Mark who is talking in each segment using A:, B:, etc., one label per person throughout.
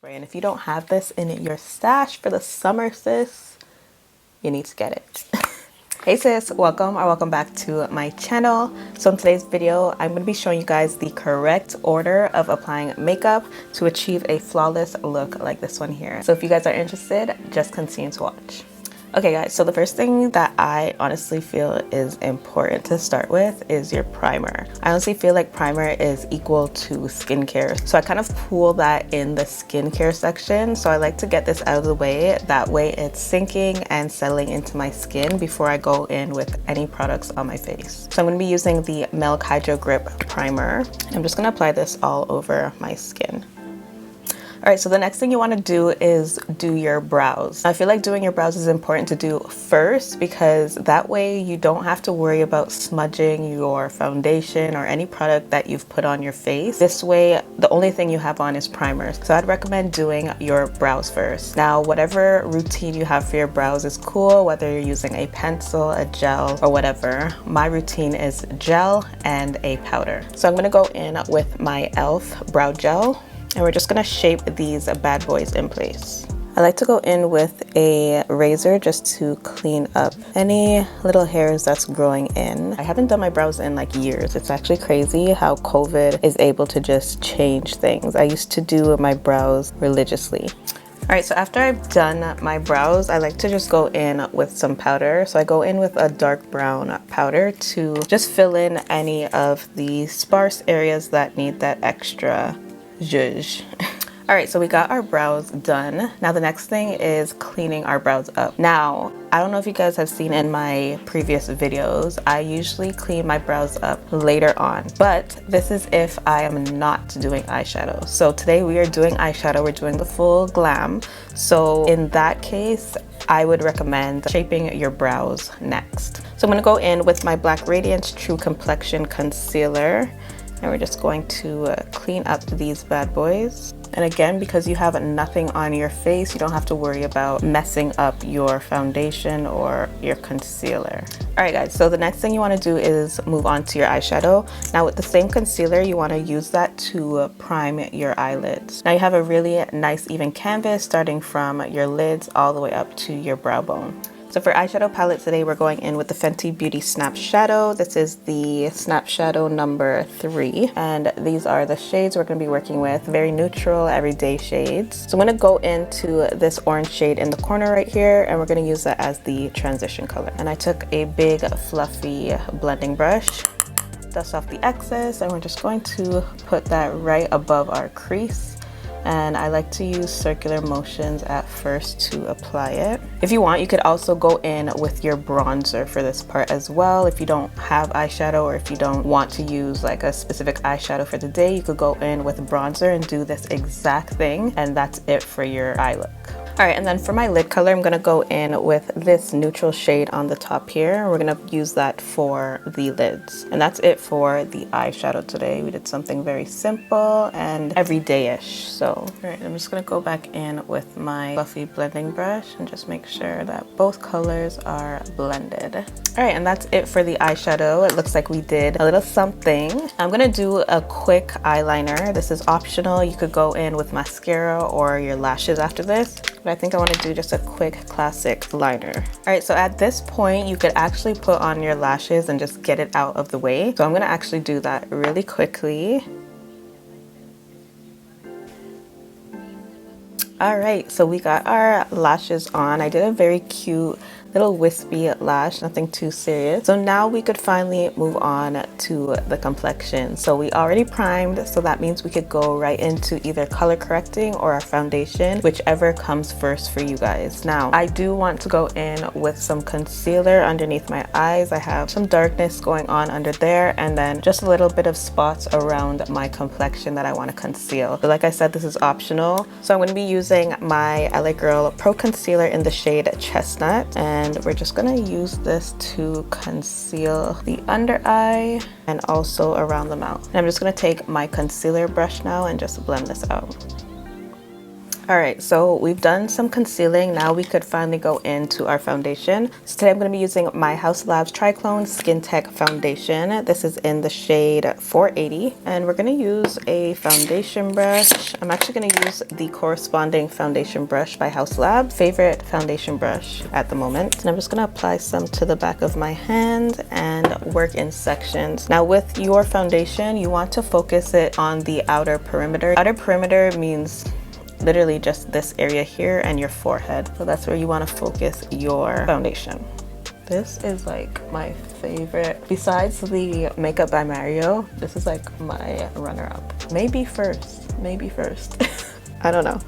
A: spray. And if you don't have this in your stash for the summer, sis, you need to get it. Hey sis, welcome or welcome back to my channel. So in today's video, I'm going to be showing you guys the correct order of applying makeup to achieve a flawless look like this one here. So if you guys are interested, just continue to watch. Okay guys, so the first thing that I honestly feel is important to start with is your primer. I honestly feel like primer is equal to skincare. So I kind of pool that in the skincare section. So I like to get this out of the way. That way it's sinking and settling into my skin before I go in with any products on my face. So I'm going to be using the Milk Hydro Grip Primer. I'm just going to apply this all over my skin. All right, so the next thing you want to do is do your brows. I feel like doing your brows is important to do first because that way you don't have to worry about smudging your foundation or any product that you've put on your face. This way, the only thing you have on is primer. So I'd recommend doing your brows first. Now, whatever routine you have for your brows is cool, whether you're using a pencil, a gel, or whatever. My routine is gel and a powder. So I'm gonna go in with my e.l.f. brow gel. And we're just gonna shape these bad boys in place. I like to go in with a razor just to clean up any little hairs that's growing in. I haven't done my brows in like years. It's actually crazy how COVID is able to just change things. I used to do my brows religiously. All right, so after I've done my brows, I like to just go in with some powder. So I go in with a dark brown powder to just fill in any of the sparse areas that need that extra zhuzh. All right, so we got our brows done. Now the next thing is cleaning our brows up. Now, I don't know if you guys have seen in my previous videos, I usually clean my brows up later on, but this is if I am not doing eyeshadow. So today we are doing eyeshadow, we're doing the full glam. So in that case, I would recommend shaping your brows next. So I'm gonna go in with my Black Radiance True Complexion Concealer. And we're just going to clean up these bad boys. And again, because you have nothing on your face, you don't have to worry about messing up your foundation or your concealer. All right guys, so the next thing you want to do is move on to your eyeshadow. Now with the same concealer, you want to use that to prime your eyelids. Now you have a really nice even canvas starting from your lids all the way up to your brow bone. So for eyeshadow palette today, we're going in with the Fenty Beauty Snap Shadow. This is the Snap Shadow number 3. And these are the shades we're gonna be working with. Very neutral, everyday shades. So I'm gonna go into this orange shade in the corner right here, and we're gonna use that as the transition color. And I took a big fluffy blending brush, dust off the excess, and we're just going to put that right above our crease. And I like to use circular motions at first to apply it. If you want, you could also go in with your bronzer for this part as well. If you don't have eyeshadow or if you don't want to use like a specific eyeshadow for the day, you could go in with bronzer and do this exact thing, and that's it for your eye look. All right, and then for my lid color, I'm gonna go in with this neutral shade on the top here. We're gonna use that for the lids. And that's it for the eyeshadow today. We did something very simple and everyday-ish. So, all right, I'm just gonna go back in with my fluffy blending brush and just make sure that both colors are blended. All right, and that's it for the eyeshadow. It looks like we did a little something. I'm gonna do a quick eyeliner. This is optional. You could go in with mascara or your lashes after this. But I think I want to do just a quick classic liner. All right, so at this point, you could actually put on your lashes and just get it out of the way. So I'm gonna actually do that really quickly. All right, so we got our lashes on. I did a very cute little wispy lash, nothing too serious. So now we could finally move on to the complexion. So we already primed, so that means we could go right into either color correcting or our foundation, whichever comes first for you guys. Now, I do want to go in with some concealer underneath my eyes. I have some darkness going on under there, and then just a little bit of spots around my complexion that I want to conceal. But like I said, this is optional. So I'm going to be using my LA Girl Pro Concealer in the shade Chestnut, and we're just gonna use this to conceal the under eye and also around the mouth. And I'm just gonna take my concealer brush now and just blend this out. All right, so we've done some concealing. Now we could finally go into our foundation. So today I'm going to be using my Haus Labs Triclone Skin Tech Foundation. This is in the shade 480. And we're going to use a foundation brush. I'm actually going to use the corresponding foundation brush by Haus Labs. Favorite foundation brush at the moment. And I'm just going to apply some to the back of my hand and work in sections. Now with your foundation, you want to focus it on the outer perimeter. Outer perimeter means literally just this area here and your forehead. So that's where you want to focus your foundation. This is like my favorite. Besides the Makeup by Mario, this is like my runner-up. Maybe first. I don't know.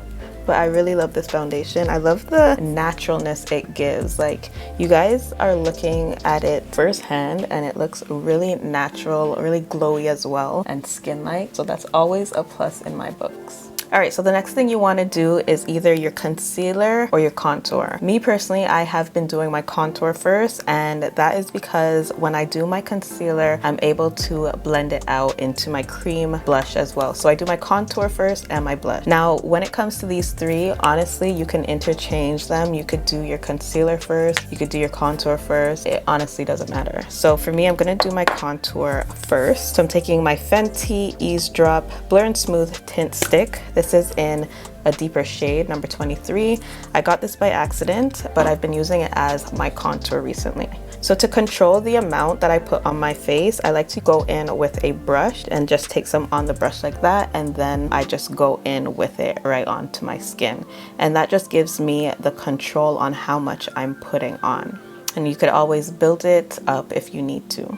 A: But I really love this foundation. I love the naturalness it gives. Like, you guys are looking at it firsthand and it looks really natural, really glowy as well, and skin-like. So that's always a plus in my books. All right, so the next thing you want to do is either your concealer or your contour. Me personally, I have been doing my contour first, and that is because when I do my concealer, I'm able to blend it out into my cream blush as well. So I do my contour first and my blush. Now, when it comes to these three, honestly, you can interchange them. You could do your concealer first, you could do your contour first. It honestly doesn't matter. So for me, I'm gonna do my contour first. So I'm taking my Fenty Ease Drop Blur and Smooth Tint Stick. This is in a deeper shade, number 23. I got this by accident, but I've been using it as my contour recently. So to control the amount that I put on my face, I like to go in with a brush and just take some on the brush like that, and then I just go in with it right onto my skin. And that just gives me the control on how much I'm putting on. And you could always build it up if you need to.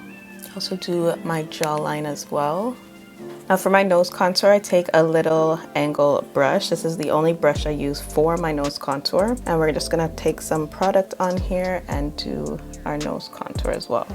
A: Also do my jawline as well. Now for my nose contour, I take a little angle brush. This is the only brush I use for my nose contour. And we're just gonna take some product on here and do our nose contour as well.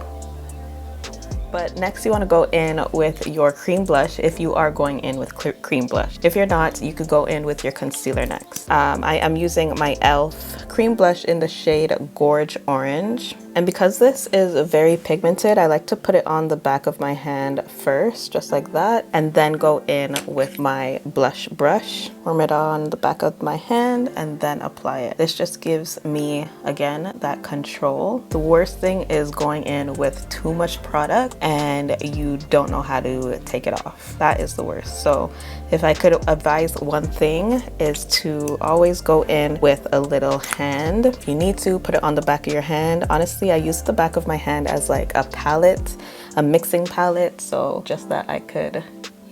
A: But next you want to go in with your cream blush if you are going in with cream blush. If you're not, you could go in with your concealer next. I am using my e.l.f. cream blush in the shade Gorge Orange. And because this is very pigmented, I like to put it on the back of my hand first, just like that, and then go in with my blush brush, warm it on the back of my hand, and then apply it. This just gives me, again, that control. The worst thing is going in with too much product and you don't know how to take it off. That is the worst. So if I could advise one thing, is to always go in with a little hand. If you need to, put it on the back of your hand. Honestly, I use the back of my hand as like a palette, a mixing palette, so just that I could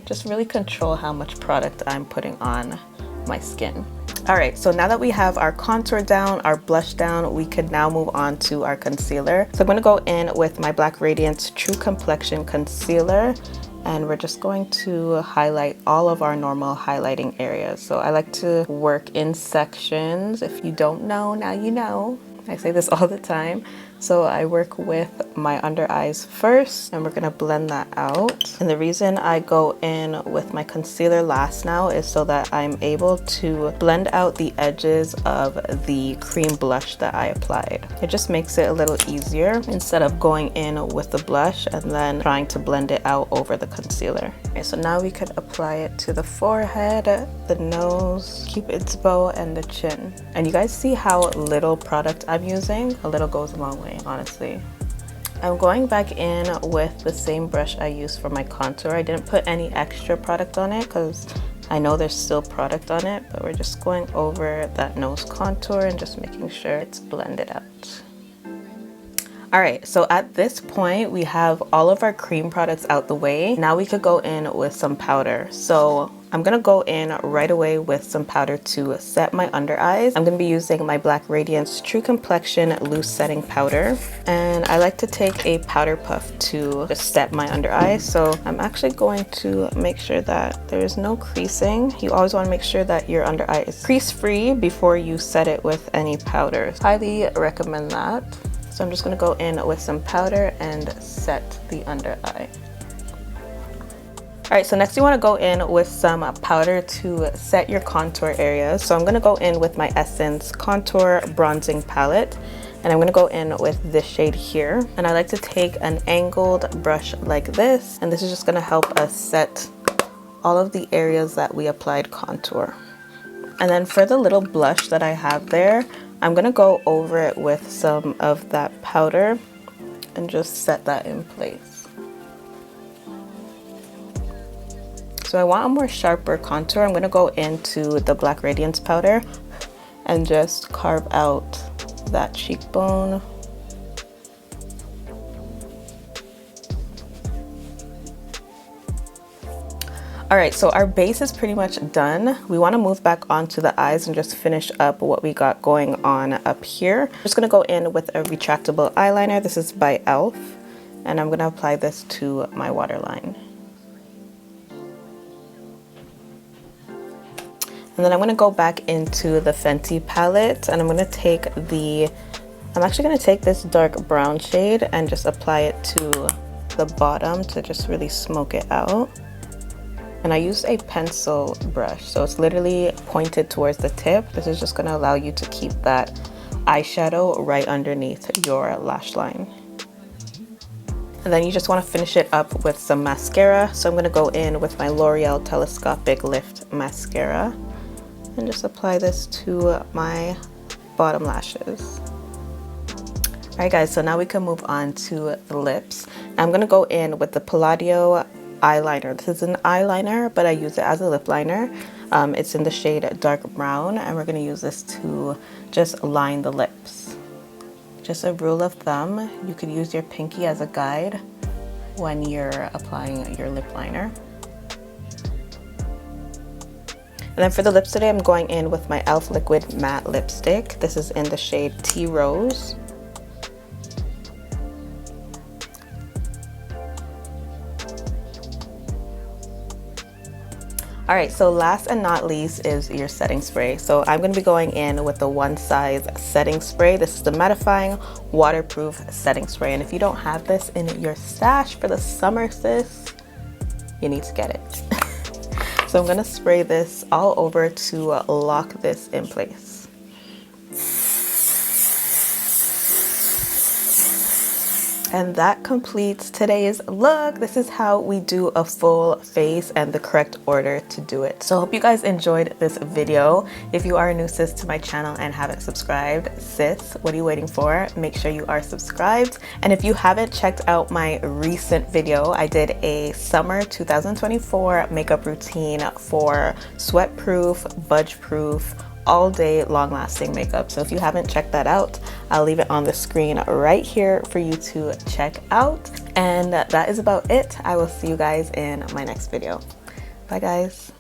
A: just really control how much product I'm putting on my skin. All right, so now that we have our contour down, our blush down, we could now move on to our concealer. So I'm gonna go in with my Black Radiance True Complexion Concealer, and we're just going to highlight all of our normal highlighting areas. So I like to work in sections. If you don't know, now you know. I say this all the time. So I work with my under eyes first, and we're gonna blend that out. And the reason I go in with my concealer last now is so that I'm able to blend out the edges of the cream blush that I applied. It just makes it a little easier instead of going in with the blush and then trying to blend it out over the concealer. Okay, so now we could apply it to the forehead, the nose, Cupid's bow, and the chin. And you guys see how little product I'm using? A little goes a long way, honestly. I'm going back in with the same brush I used for my contour. I didn't put any extra product on it because I know there's still product on it, but we're just going over that nose contour and just making sure it's blended out. All right, so at this point, we have all of our cream products out the way. Now we could go in with some powder. So I'm gonna go in right away with some powder to set my under eyes. I'm gonna be using my Black Radiance True Complexion Loose Setting Powder. And I like to take a powder puff to just set my under eyes. So I'm actually going to make sure that there is no creasing. You always wanna make sure that your under eye is crease free before you set it with any powder. Highly recommend that. So I'm just gonna go in with some powder and set the under eye. All right, so next you wanna go in with some powder to set your contour areas. So I'm gonna go in with my Essence Contour Bronzing Palette, and I'm gonna go in with this shade here. And I like to take an angled brush like this, and this is just gonna help us set all of the areas that we applied contour. And then for the little blush that I have there, I'm gonna go over it with some of that powder and just set that in place. So I want a more sharper contour. I'm gonna go into the Black Radiance powder and just carve out that cheekbone. All right, so our base is pretty much done. We want to move back onto the eyes and just finish up what we got going on up here. I'm just going to go in with a retractable eyeliner. This is by e.l.f. and I'm going to apply this to my waterline. And then I'm going to go back into the Fenty palette and I'm actually going to take this dark brown shade and just apply it to the bottom to just really smoke it out. And I used a pencil brush, so it's literally pointed towards the tip. This is just gonna allow you to keep that eyeshadow right underneath your lash line. And then you just wanna finish it up with some mascara. So I'm gonna go in with my L'Oreal Telescopic Lift Mascara and just apply this to my bottom lashes. All right guys, so now we can move on to the lips. I'm gonna go in with the Palladio eyeliner. This is an eyeliner, but I use it as a lip liner. It's in the shade dark brown, and we're going to use this to just line the lips. Just a rule of thumb, you could use your pinky as a guide when you're applying your lip liner. And then for the lips today, I'm going in with my e.l.f. Liquid Matte Lipstick. This is in the shade Tea Rose. All right, so last and not least is your setting spray. So I'm gonna be going in with the One Size setting spray. This is the mattifying waterproof setting spray. And if you don't have this in your stash for the summer, sis, you need to get it. So I'm gonna spray this all over to lock this in place. And that completes today's look. This is how we do a full face and the correct order to do it. So I hope you guys enjoyed this video. If you are a new sis to my channel and haven't subscribed, sis, what are you waiting for? Make sure you are subscribed. And if you haven't checked out my recent video, I did a summer 2024 makeup routine for sweat-proof, budge-proof, all day long lasting makeup. So if you haven't checked that out, I'll leave it on the screen right here for you to check out. And that is about it. I will see you guys in my next video. Bye guys.